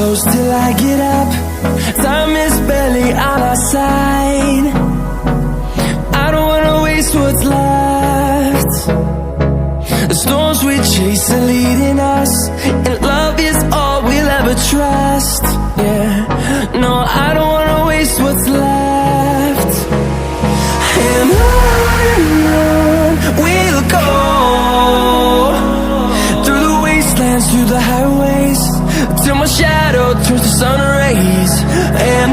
close till I get up. Time is barely on our side. I don't wanna waste what's left. The storms we chase are leading us, and love is all we'll ever trust. Yeah, no, I don't wanna waste what's left. And on we'll go, through the wastelands, through the highways, till my shadow turns to sun rays. And